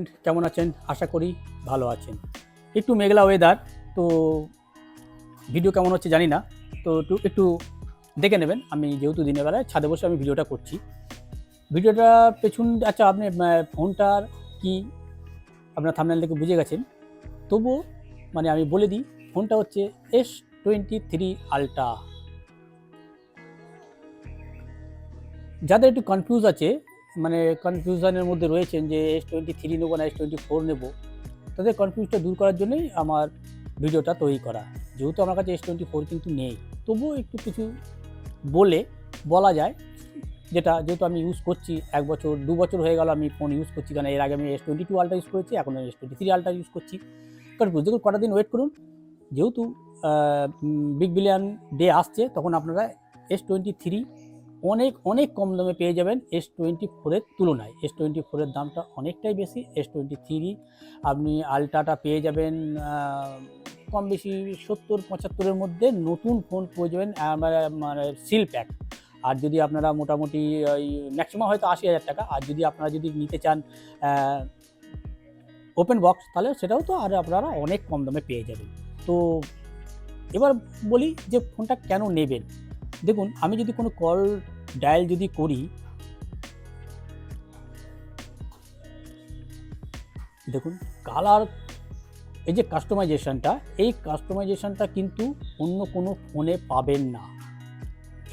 Friend, কেমন আছেন? আশা করি ভালো আছেন। একটু মেঘলা ওয়েদার, তো ভিডিও কেমন হচ্ছে জানি না। তো একটু দেখে নেবেন। আমি যেহেতু দিনের বেলায় ছাদে বসে আমি ভিডিওটা করছি। ভিডিওটা পেছন আচ্ছা আপনি ফোনটার কি আপনার থাম্বনেল থেকে বুঝে গেছেন। তবুও মানে আমি বলে দিই, ফোনটা হচ্ছে S23 আল্ট্রা। যাদের একটু কনফিউজ আছে, মানে কনফিউশনের মধ্যে রয়েছেন যে S23 নেবো না S24 নেবো, তাদের কনফিউজটা দূর করার জন্যই আমার ভিডিওটা তৈরি করা। যেহেতু আমার কাছে S24 কিন্তু নেই, তবুও একটু কিছু বলা যায়, যেহেতু আমি ইউজ করছি 1 বছর 2 বছর হয়ে গেল আমি ফোন ইউজ করছি, কারণ এর আগে আমি S22 আল্ট্রা ইউজ করেছি, এখন S23 আল্ট্রা ইউজ করছি। কনফিউজ দেখুন, কটা দিন ওয়েট করুন, যেহেতু বিগ বিলিয়ন ডে আসছে, তখন আপনারা S23 অনেক কম দামে পেয়ে যাবেন S24 এর তুলনায়। S24 এর দামটা অনেকটাই বেশি। S23 আপনি আল্ট্রাটা পেয়ে যাবেন কম বেশি 70-75 এর মধ্যে। নতুন ফোন পেয়ে যাবেন মানে সিল প্যাক। আর যদি আপনারা মোটামুটি ওই ম্যাক্সিমাম হয়তো 80,000 টাকা, আর যদি আপনারা নিতে চান ওপেন বক্স, তাহলে সেটাও তো আর আপনারা অনেক কম দামে পেয়ে যাবেন। তো এবার বলি যে ফোনটা কেন নেবেন। দেখুন, আমি যদি কোনো কল ডায়াল যদি করি, দেখুন কালার, এই যে কাস্টমাইজেশনটা, এই কাস্টমাইজেশনটা কিন্তু অন্য কোনো ফোনে পাবেন না।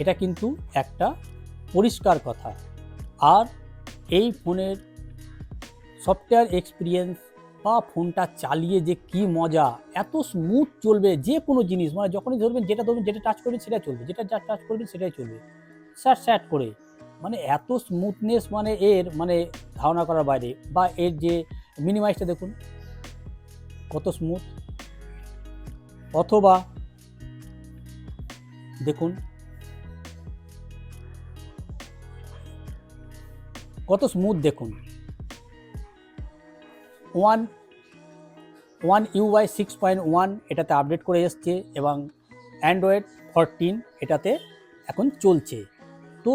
এটা কিন্তু একটা পরিষ্কার কথা। আর এই ফোনের সফটওয়্যার এক্সপিরিয়েন্স বা ফোনটা চালিয়ে যে কি মজা, এত স্মুথ চলবে যে কোনো জিনিস, মানে যখনই ধরবেন, যেটা টাচ করবেন সেটা চলবে, যেটা টাচ করবেন সেটাই চলবে স্যাট করে। মানে এত স্মুথনেস, মানে এর মানে ধারণা করার বাইরে। বা এর যে মিনিমাইজটা দেখুন কত স্মুথ, অথবা দেখুন কত স্মুথ, দেখুন ওয়ান UI 6.1 এটাতে আপডেট করে এসছে, এবং অ্যান্ড্রয়েড 14 এটাতে এখন চলছে। তো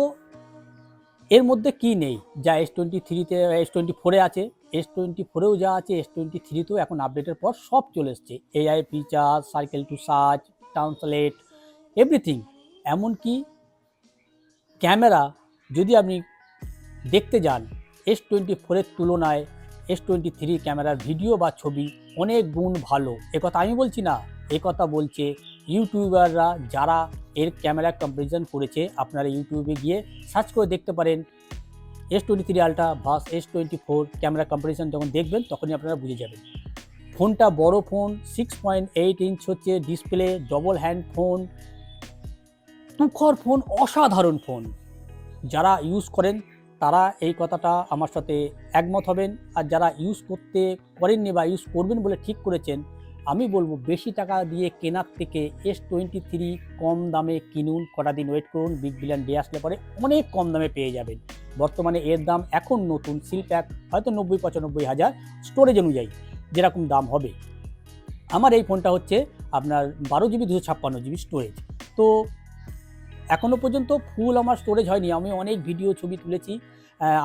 এর মধ্যে কি নেই যা S23-তে S24-এ আছে, S24-এও যা আছে S23-তেও এখন আপডেটের পর সব চলে এসছে। AI feature, circle to search, translate, everything. এমনকি ক্যামেরা যদি আপনি দেখতে যান, S24-এর তুলনায় S23 ক্যামেরার ভিডিও বা ছবি অনেক গুণ ভালো। একথা আমি বলছি না, একথা বলছে ইউটিউবাররা, যারা এর ক্যামেরা কম্পারিজন করেছে। আপনারা ইউটিউবে গিয়ে সার্চ করে দেখতে পারেন, S23 ultra verse S24 camera comparison যখন দেখবেন, তখনই আপনারা বুঝে যাবেন। ফোনটা বড় ফোন, 6.8 ইঞ্চ হচ্ছে ডিসপ্লে, ডবল হ্যান্ড ফোন, তুখর ফোন, অসাধারণ ফোন। যারা ইউজ করেন তারা এই কথাটা আমার সাথে একমত হবেন। আর যারা ইউজ করতে করেননি বা ইউজ করবেন বলে ঠিক করেছেন, আমি বলবো বেশি টাকা দিয়ে কেনার থেকে S23 কম দামে কিনুন। কটা দিন ওয়েট করুন, বিগ বিলিয়ন ডে আসলে পরে অনেক কম দামে পেয়ে যাবেন। বর্তমানে এর দাম এখন নতুন সিল প্যাক হয়তো 90-95 হাজার, স্টোরেজ অনুযায়ী যেরকম দাম হবে। আমার এই ফোনটা হচ্ছে আপনার 12GB 256GB স্টোরেজ। তো এখনও পর্যন্ত ফুল আমার স্টোরেজ হয়নি। আমি অনেক ভিডিও ছবি তুলেছি,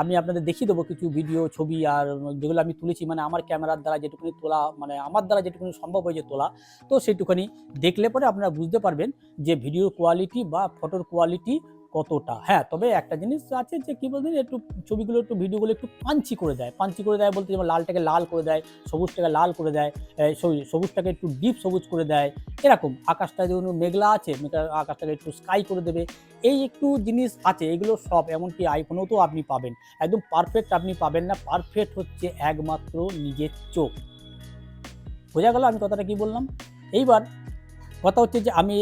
আমি আপনাদের দেখিয়ে দেবো কিছু ভিডিও ছবি, আর যেগুলো আমি তুলেছি মানে আমার ক্যামেরার দ্বারা যেটুকুনি তোলা, মানে আমার দ্বারা যেটুকুনি সম্ভব হয়েছে তোলা। তো সেইটুখানি দেখলে পরে আপনারা বুঝতে পারবেন যে ভিডিওর কোয়ালিটি বা ফটোর কোয়ালিটি কতটা। হ্যাঁ, তবে একটা জিনিস আছে যে কী বলবেন, একটু ছবিগুলো, একটু ভিডিওগুলো একটু পাঞ্চি করে দেয়। পাঞ্চি করে দেয় বলতে যেমন লালটাকে লাল করে দেয়, সবুজটাকে লাল করে দেয়, সবুজটাকে একটু ডিপ সবুজ করে দেয়, এরকম। আকাশটা যেমন মেঘলা আছে, আকাশটাকে একটু স্কাই করে দেবে। এই একটু জিনিস আছে, এগুলো সব এমনকি আইফোনেও তো আপনি পাবেন। একদম পারফেক্ট আপনি পাবেন না। পারফেক্ট হচ্ছে একমাত্র নিজের চোখ। বোঝা গেল আমি কথাটা কি বললাম? এইবার কথা হচ্ছে যে আমি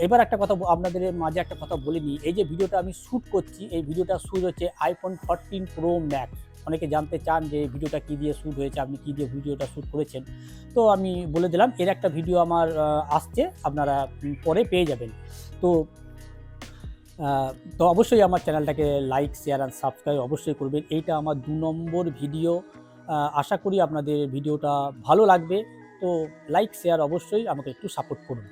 এবার একটা কথা আপনাদের মাঝে একটা কথা বলে নিই। এই যে ভিডিওটা আমি শ্যুট করছি, এই ভিডিওটা শ্যুট হচ্ছে iPhone 14 Pro Max। অনেকে জানতে চান যে ভিডিওটা কী দিয়ে শ্যুট হয়েছে, আপনি কী দিয়ে ভিডিওটা শ্যুট করেছেন। তো আমি বলে দিলাম, এর একটা ভিডিও আমার আসছে, আপনারা পরে পেয়ে যাবেন। তো তো অবশ্যই আমার চ্যানেলটাকে লাইক, শেয়ার আর সাবস্ক্রাইব অবশ্যই করবেন। এইটা আমার 2 নম্বর ভিডিও। আশা করি আপনাদের ভিডিওটা ভালো লাগবে। তো লাইক, শেয়ার অবশ্যই আমাকে একটু সাপোর্ট করুন।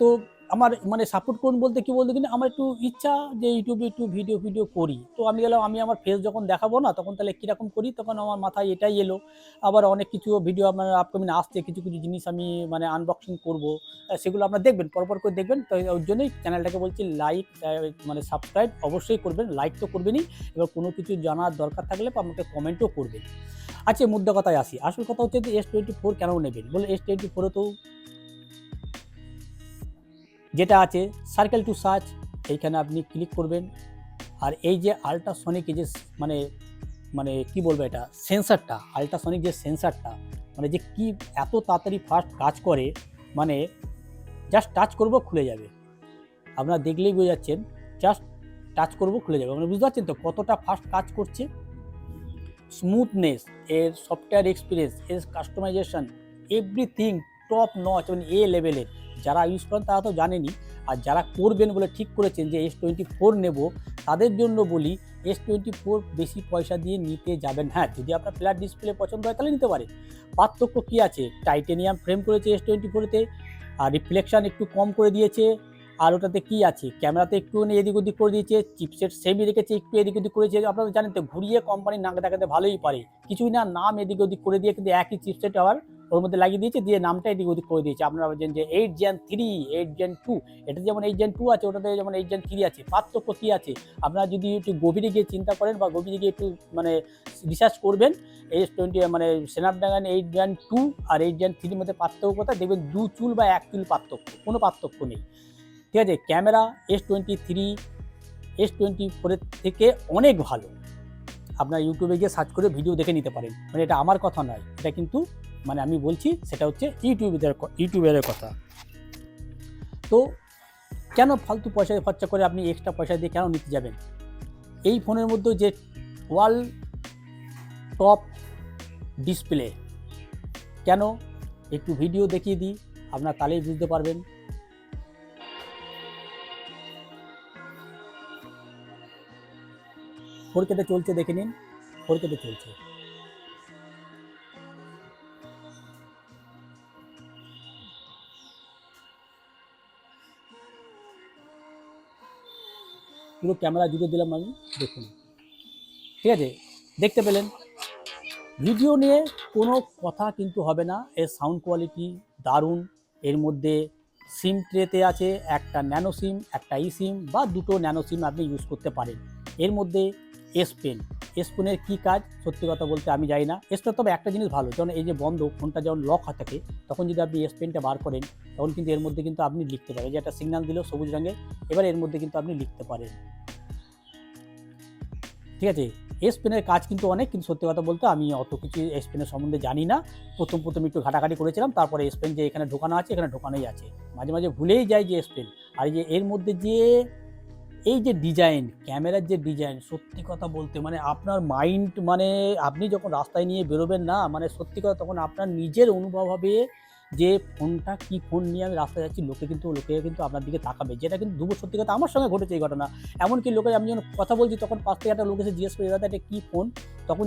তো আমার মানে সাপোর্ট করুন বলতে কি বলতে কিনা আমার একটু ইচ্ছা যে ইউটিউবে একটু ভিডিও করি। তো আমি গেলাম, আমি আমার ফেস যখন দেখাবো না তখন তাহলে কীরকম করি, তখন আমার মাথায় এটাই এলো। আবার অনেক কিছু ভিডিও আমার আপকামিং আসছে, কিছু জিনিস আমি মানে আনবক্সিং করবো, সেগুলো আপনারা দেখবেন, পরপর করে দেখবেন। তো ওই জন্যই চ্যানেলটাকে বলছি লাইক মানে সাবস্ক্রাইব অবশ্যই করবেন, লাইক তো করবেনই, এবার কোনো কিছু জানার দরকার থাকলে আমাকে কমেন্টও করবেন। আচ্ছা, মুদ্রা কথায় আসি। আসল কথা হচ্ছে যে S24 কেন নেবেন বলে, S24 তো যেটা আছে সার্কেল টু সার্চ, এইখানে আপনি ক্লিক করবেন। আর এই যে আল্ট্রাসনিক, এই যে মানে মানে কি বলবো, এটা সেন্সারটা, আল্ট্রাসনিক যে সেন্সারটা, মানে যে কি এত তাড়াতাড়ি ফাস্ট কাজ করে, মানে জাস্ট টাচ করব খুলে যাবে। আপনারা দেখলেই বুঝে যাচ্ছেন, জাস্ট টাচ করব খুলে যাবে, মানে বুঝতে পারছেন তো কতটা ফাস্ট কাজ করছে। স্মুথনেস, এর সফটওয়্যার এক্সপিরিয়েন্স, এর কাস্টমাইজেশন, এভরিথিং টপ নচ, মানে এ লেভেলের। যারা ইউজ করেন তারা তো জানেনই, আর যারা করবেন বলে ঠিক করেছেন যে S24 নেব, তাদের জন্য বলি S24 বেশি পয়সা দিয়ে নিতে যাবেন। হ্যাঁ, যদি আপনার ফ্ল্যাট ডিসপ্লে পছন্দ হয় তাহলে নিতে পারেন। পার্থক্য কী আছে, টাইটেনিয়াম ফ্রেম করেছে S24-তে, আর রিফ্লেকশান একটু কম করে দিয়েছে। আর ওটাতে কী আছে, ক্যামেরাতে একটুখানি এদিক ওদিক করে দিয়েছে, চিপসেট সেমই রেখেছে, একটু এদিক ওদিক করেছে। আপনারা জানেন তো, ঘুরিয়ে কোম্পানি নাক দেখাতে ভালোই পারে, কিছুই না, নাম এদিক ওদিক করে দিয়ে কিন্তু একই চিপসেট আবার ওর মধ্যে লাগিয়ে দিয়েছে, দিয়ে নামটা এদিক ওদিক করে দিয়েছে। আপনারা বলছেন যে 8 Gen 3, 8 Gen 2, এটা যেমন 8 Gen 2 আছে, ওটাতে যেমন 8 Gen 3 আছে। পার্থক্য কী আছে, আপনারা যদি একটু গভীরে গিয়ে চিন্তা করেন বা গভীরে গিয়ে একটু মানে রিসার্চ করবেন, S20 মানে স্ন্যাপড্রাগন 8 Gen 2 আর 8 Gen 3 মধ্যে পার্থক্য কোথায় দেখবেন, 2 চুল বা 1 চুল পার্থক্য, কোনো পার্থক্য নেই। ঠিক আছে, ক্যামেরা S23 S24 থেকে অনেক ভালো। আপনার ইউটিউবে গিয়ে সার্চ করে ভিডিও দেখে নিতে পারেন, মানে এটা আমার কথা নয়, এটা কিন্তু মানে আমি বলছি, সেটা হচ্ছে ইউটিউবের কথা। তো কেন ফালতু পয়সা খরচা করে আপনি এক্সট্রা পয়সা দিয়ে কেন নিতে যাবেন? এই ফোনের মধ্যে যে ওয়াল টপ ডিসপ্লে, কেন একটু ভিডিও দেখিয়ে দিই, আপনার তাহলেই বুঝতে পারবেন। ফোরকেতে চলছে, দেখে নিন, ফোরকেতে চলছে। পুরো ক্যামেরা জুড়ে দিলাম আমি, দেখুন, ঠিক আছে, দেখতে পেলেন। ভিডিও নিয়ে কোনো কথা কিন্তু হবে না, এর সাউন্ড কোয়ালিটি দারুণ। এর মধ্যে সিম ট্রেতে আছে একটা ন্যানো সিম, একটা ই সিম বা দুটো ন্যানো সিম আপনি ইউজ করতে পারেন। এর মধ্যে এস পেনের কী কাজ সত্যি কথা বলতে আমি জানি না। এস পেন তবে একটা জিনিস ভালো, যখন এই যে বন্ধ ফোনটা যখন লক হয়ে থাকে, তখন যদি আপনি এস পেনটা বার করেন, তখন কিন্তু এর মধ্যে কিন্তু আপনি লিখতে পারেন, যে একটা সিগন্যাল দিল সবুজ রঙের, এবার এর মধ্যে কিন্তু আপনি লিখতে পারেন। ঠিক আছে, এস পেনের কাজ কিন্তু অনেক, কিন্তু সত্যি কথা বলতে আমি অত কিছু এস পেনের সম্বন্ধে জানি না। প্রথম একটু ঘাটাঘাটি করেছিলাম, তারপরে এস পেন যে এখানে ঢোকানো আছে, এখানে ঢোকানোই আছে, মাঝে মাঝে ভুলেই যাই যে এস পেন। আর যে এর মধ্যে যে এই যে ডিজাইন, ক্যামেরার যে ডিজাইন, সত্যি কথা বলতে মানে আপনার মাইন্ড, মানে আপনি যখন রাস্তায় নিয়ে বেরোবেন না, মানে সত্যি কথা তখন আপনার নিজের অনুভব হবে যে ফোনটা কি ফোন নিয়ে আমি রাস্তায় যাচ্ছি, লোকে কিন্তু আপনার দিকে তাকাবে, যেটা কিন্তু সত্যি কথা আমার সঙ্গে ঘটেছে এই ঘটনা। এমনকি লোকে, আমি যখন কথা বলছি তখন পাশ থেকে একটা লোক এসে জিজ্ঞেস করে, দাদা এটা কী ফোন, তখন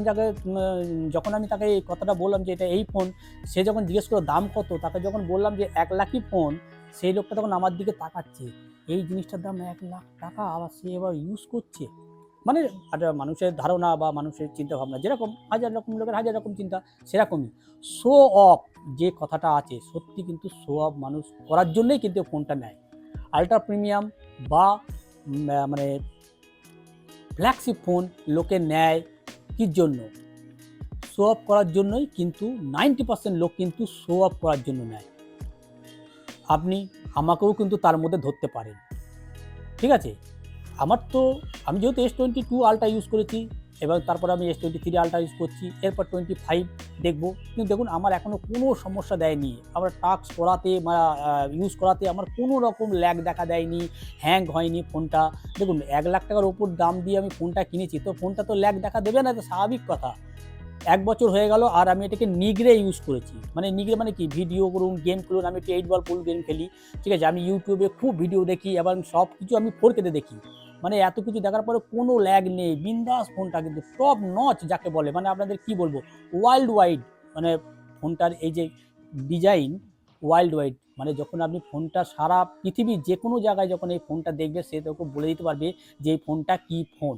যখন আমি তাকে এই কথাটা বললাম যে এটা এই ফোন, সে যখন জিজ্ঞেস করলো দাম কত, তাকে যখন বললাম যে 1 লাখই ফোন, সেই লোকটা তখন আমার দিকে তাকাচ্ছে, এই জিনিসটার দাম 1 লাখ টাকা, আবার সে এবার ইউজ করছে। মানে একটা মানুষের ধারণা বা মানুষের চিন্তাভাবনা যেরকম, হাজার রকম লোকের হাজার রকম চিন্তা, সেরকমই শো অফ যে কথাটা আছে, সত্যি কিন্তু শো অফ মানুষ করার জন্যই কিন্তু ফোনটা নেয়। আল্ট্রা প্রিমিয়াম বা মানে ফ্ল্যাগশিপ ফোন লোকে নেয় কির জন্য? শো অফ করার জন্যই, কিন্তু 90% লোক কিন্তু শো অফ করার জন্য নেয়। আপনি আমাকেও কিন্তু তার মধ্যে ধরতে পারেন। ঠিক আছে, আমি যেহেতু S22 আলট্রা ইউজ করেছি, এবার তারপরে আমি S23 আলট্রা ইউজ করছি, এরপর 25 দেখব, কিন্তু দেখুন আমার এখনও কোনো সমস্যা দেয়নি। আমার টাস্ক করাতে বা ইউজ করাতে আমার কোনো রকম ল্যাগ দেখা দেয়নি, হ্যাং হয়নি ফোনটা। দেখুন 1 লাখ টাকার ওপর দাম দিয়ে আমি ফোনটা কিনেছি, তো ফোনটা তো ল্যাগ দেখা দেবে না, এটা স্বাভাবিক কথা। 1 বছর হয়ে গেল আর আমি এটাকে নিগড়ে ইউজ করেছি। মানে নিগড়ে মানে কি, ভিডিও করুন, গেম খেলুন, আমি একটু 8 বল পুল গেম খেলি, ঠিক আছে, আমি ইউটিউবে খুব ভিডিও দেখি এবং সব কিছু আমি 4K দেখি। মানে এত কিছু দেখার পরে কোনো ল্যাগ নেই, বিন্দাস ফোনটা কিন্তু টপ নচ যাকে বলে, মানে আপনাদের কি বলবো, ওয়ার্ল্ড ওয়াইড, মানে ফোনটার এই যে ডিজাইন ওয়ার্ল্ড ওয়াইড, মানে যখন আপনি ফোনটা সারা পৃথিবীর যে কোনো জায়গায় যখন এই ফোনটা দেখবে সে তোকে বলে দিতে পারবে যে এই ফোনটা কী ফোন।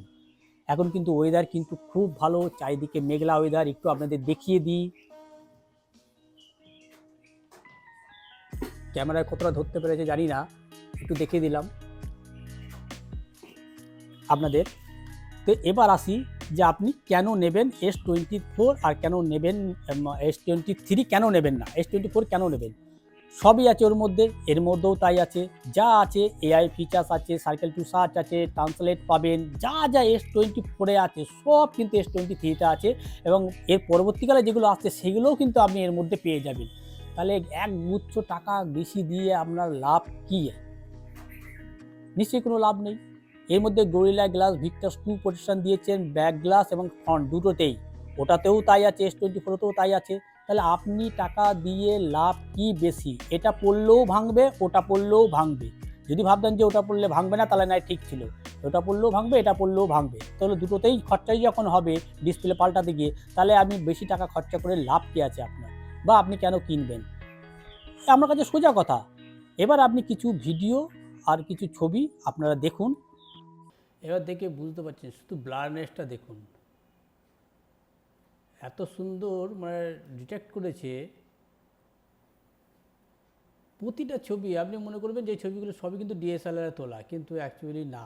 এখন কিন্তু ওয়েদার কিন্তু খুব ভালো, চারিদিকে মেঘলা ওয়েদার। একটু আপনাদের দেখিয়ে দিই, ক্যামেরায় কতটা ধরতে পেরেছে জানি না, একটু দেখিয়ে দিলাম আপনাদের। তো এবার আসি যে আপনি কেন নেবেন S24 আর কেন নেবেন S23, কেন নেবেন না S24 কেন নেবেন। সবই আছে ওর মধ্যে, এর মধ্যেও তাই আছে, যা আছে এআই ফিচার্স আছে, সার্কেল টু সার্চ আছে, ট্রান্সলেট পাবেন, যা যা S24-এ আছে সব কিন্তু S23-তে আছে, এবং এর পরবর্তীকালে যেগুলো আসছে সেগুলোও কিন্তু আপনি এর মধ্যে পেয়ে যাবেন। তাহলে এক গুচ্ছ টাকা বেশি দিয়ে আপনার লাভ কী? নিশ্চয়ই কোনো লাভ নেই। এর মধ্যে গরিলা গ্লাস ভিক্টাস 2 প্রোটেকশন দিয়েছেন, ব্যাক গ্লাস এবং ফ্রন্ট দুটোতেই, ওটাতেও তাই আছে, S24-তেও তাই আছে। তাহলে আপনি টাকা দিয়ে লাভ কি বেশি? এটা পড়লেও ভাঙবে, ওটা পড়লেও ভাঙবে। যদি ভাবতেন যে ওটা পড়লে ভাঙবে না তাহলে নাই, ঠিক ছিল, ওটা পড়লেও ভাঙবে, এটা পড়লেও ভাঙবে, তাহলে দুটোতেই খরচাই যখন হবে ডিসপ্লে পাল্টাতে গিয়ে, তাহলে আপনি বেশি টাকা খরচা করে লাভ কী আছে আপনার, বা আপনি কেন কিনবেন? আমার কাছে সোজা কথা। এবার আপনি কিছু ভিডিও আর কিছু ছবি আপনারা দেখুন, এবার দেখে বুঝতে পারছেন। শুধু ব্লারনেসটা দেখুন, এত সুন্দর মানে ডিটেক্ট করেছে প্রতিটা ছবি। আপনি মনে করবেন যে ছবিগুলো সবই কিন্তু ডিএসএলআরে তোলা, কিন্তু অ্যাকচুয়ালি না,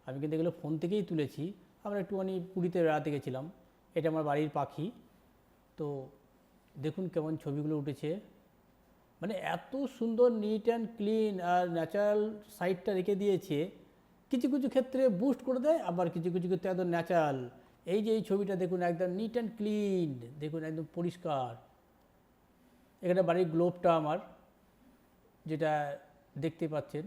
আমি কিন্তু এগুলো ফোন থেকেই তুলেছি। আমরা একটুখানি পুরীতে বেড়াতে গেছিলাম, এটা আমার বাড়ির পাখি। তো দেখুন কেমন ছবিগুলো উঠেছে, মানে এত সুন্দর নিট অ্যান্ড ক্লিন, আর ন্যাচারাল সাইডটা রেখে দিয়েছে। কিছু কিছু ক্ষেত্রে বুস্ট করে দেয়, আবার কিছু কিছু ক্ষেত্রে একদম ন্যাচারাল। এই যে এই ছবিটা দেখুন, একদম নিট অ্যান্ড ক্লিন, দেখুন একদম পরিষ্কার। এখানে বাড়ির গ্লোবটা আমার, যেটা দেখতে পাচ্ছেন।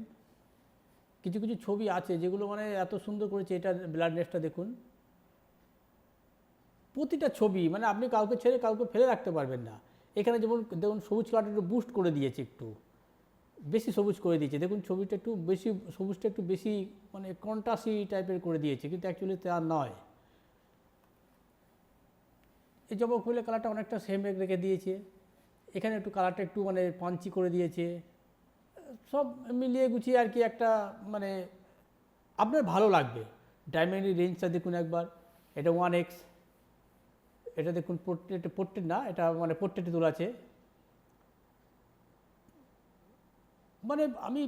কিছু কিছু ছবি আছে যেগুলো মানে এত সুন্দর করেছে। এটা ব্লারনেসটা দেখুন, প্রতিটা ছবি মানে আপনি কাউকে ছেড়ে কাউকে ফেলে রাখতে পারবেন না। এখানে যেমন দেখুন সবুজ কালারটা একটু বুস্ট করে দিয়েছে, একটু বেশি সবুজ করে দিয়েছে। দেখুন ছবিটা একটু বেশি সবুজটা একটু বেশি মানে কন্ট্রাস্টি টাইপের করে দিয়েছে, কিন্তু অ্যাকচুয়ালি তা নয়। এই জবা ফুলের কালারটা অনেকটা সেম রেখে দিয়েছে। এখানে একটু কালারটা একটু মানে পাঞ্চি করে দিয়েছে। সব মিলিয়ে গুছিয়ে আর কি একটা মানে আপনার ভালো লাগবে। ডায়মন্ডের রেঞ্জটা দেখুন একবার, এটা 1x, এটা দেখুন পোর্ট্রেট না, এটা মানে পোর্ট্রেটে তোলা আছে। মানে আমি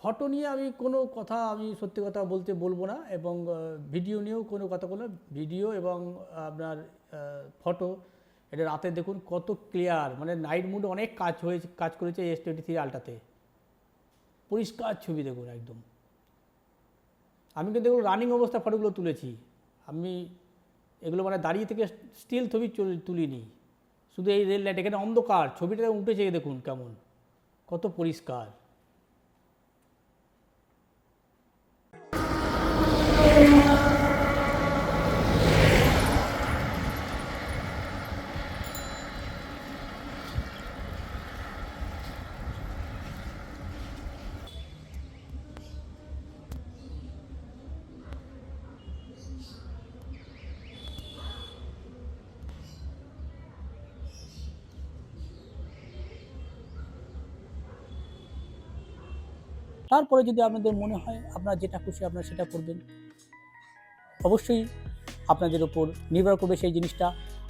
ফটো নিয়ে আমি কোনো কথা, আমি সত্যি কথা বলবো না, এবং ভিডিও নিয়েও কোনো কথা বলবো না। ভিডিও এবং আপনার ফটো, এটা রাতে দেখুন কত ক্লিয়ার, মানে নাইট মুডে অনেক কাজ করেছে S23 আলট্রাতে। পরিষ্কার ছবি দেখুন একদম। আমি কিন্তু এগুলো রানিং অবস্থা ফটোগুলো তুলেছি, আমি এগুলো মানে দাঁড়িয়ে থেকে স্টিল ছবি তুলিনি। শুধু এই রেল লাইট, এখানে অন্ধকার, ছবিটা উঠেছে দেখুন কেমন, কত পরিষ্কার। তারপরে যদি আপনাদের মনে হয় আপনারা যেটা খুশি আপনারা সেটা করবেন, অবশ্যই আপনাদের ওপর নির্ভর করবে সেই জিনিসটা।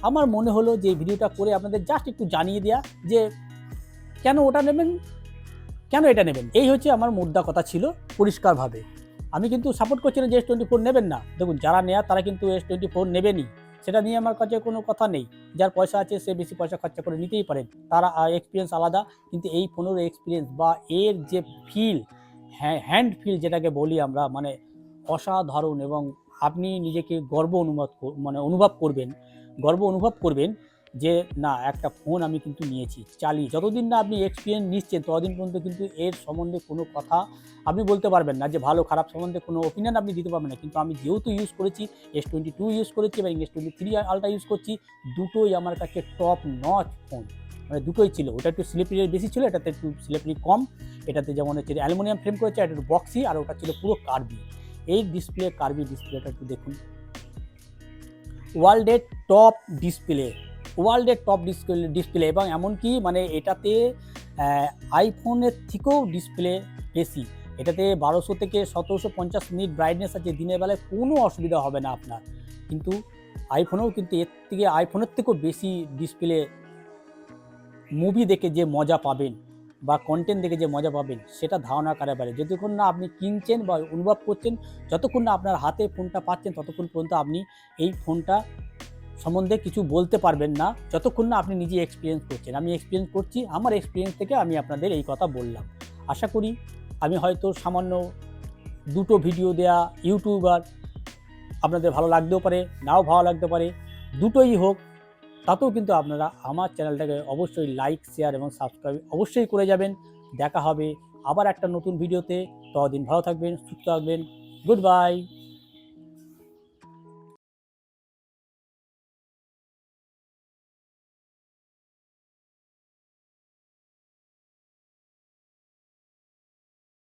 আমার মনে হলো যে এই ভিডিওটা করে আপনাদের জাস্ট একটু জানিয়ে দেওয়া যে কেন ওটা নেবেন, কেন এটা নেবেন, এই হচ্ছে আমার মুদ্রা কথা ছিল পরিষ্কারভাবে। আমি কিন্তু সাপোর্ট করছি না যে S24 নেবেন না। দেখুন যারা নেয়া তারা কিন্তু S24 নেবেনই, সেটা নিয়ে আমার কাছে কোনো কথা নেই। যার পয়সা আছে সে বেশি পয়সা খরচা করে নিতেই পারেন, তারা এক্সপিরিয়েন্স আলাদা। কিন্তু এই ফোনের এক্সপিরিয়েন্স বা এর যে ফিল, হ্যান্ড ফিল যেটাকে বলি আমরা, মানে অসাধারণ। এবং আপনি নিজেকে অনুভব করবেন যে না, একটা ফোন আমি কিন্তু নিয়েছি, চালিয়ে যতদিন না আপনি এক্সপিরিয়েন্স নিচ্ছেন ততদিন পর্যন্ত কিন্তু এর সম্বন্ধে কোনো কথা আপনি বলতে পারবেন না, যে ভালো খারাপ সম্বন্ধে কোনো ওপিনিয়ন আপনি দিতে পারবেন না। কিন্তু আমি যেহেতু ইউজ করেছি, S22 ইউজ করেছি এবং S23 আলট্রা ইউজ করছি, দুটোই আমার কাছে টপ নচ ফোন, মানে দুটোই ছিল। ওটা একটু স্লিপারি বেশি ছিল, এটাতে একটু স্লিপারি কম। এটাতে যেমন হচ্ছে অ্যালুমিনিয়াম ফ্রেম করেছে, এটা একটু বক্সি, আর ওটা ছিল পুরো কার্বি। এই কার্বি ডিসপ্লেটা একটু দেখুন, ওয়ার্ল্ডের টপ ডিসপ্লে, ওয়ার্ল্ডের টপ ডিসপ্লে এবং এমনকি মানে এটাতে আইফোনের থেকেও ডিসপ্লে বেশি। এটাতে 1200 থেকে 1750 নিট ব্রাইটনেস আছে, দিনের বেলায় কোনো অসুবিধা হবে না আপনার। কিন্তু আইফোনেও কিন্তু আইফোনের থেকেও বেশি ডিসপ্লে মুভি দেখে যে মজা পাবেন বা কন্টেন্ট দেখে যে মজা পাবেন সেটা ধারণা করা পারে। যতক্ষণ না আপনি কিনছেন বা অনুভব করছেন, যতক্ষণ না আপনার হাতে ফোনটা পাচ্ছেন, ততক্ষণ পর্যন্ত আপনি এই ফোনটা সম্বন্ধে কিছু বলতে পারবেন না, যতক্ষণ না আপনি নিজে এক্সপিরিয়েন্স করছেন। আমি এক্সপিরিয়েন্স করছি, আমার এক্সপিরিয়েন্স থেকে আমি আপনাদের এই কথা বললাম। আশা করি আমি হয়তো সামান্য দুটো ভিডিও দেয়া ইউটিউবার, আপনাদের ভালো লাগতেও পারে, নাও ভালো লাগতে পারে, দুটোই হোক, তাতেও কিন্তু আপনারা আমার চ্যানেলটাকে অবশ্যই লাইক, শেয়ার এবং সাবস্ক্রাইব অবশ্যই করে যাবেন। দেখা হবে আবার একটা নতুন ভিডিওতে। ততদিন ভালো থাকবেন, সুস্থ থাকবেন। Good bye.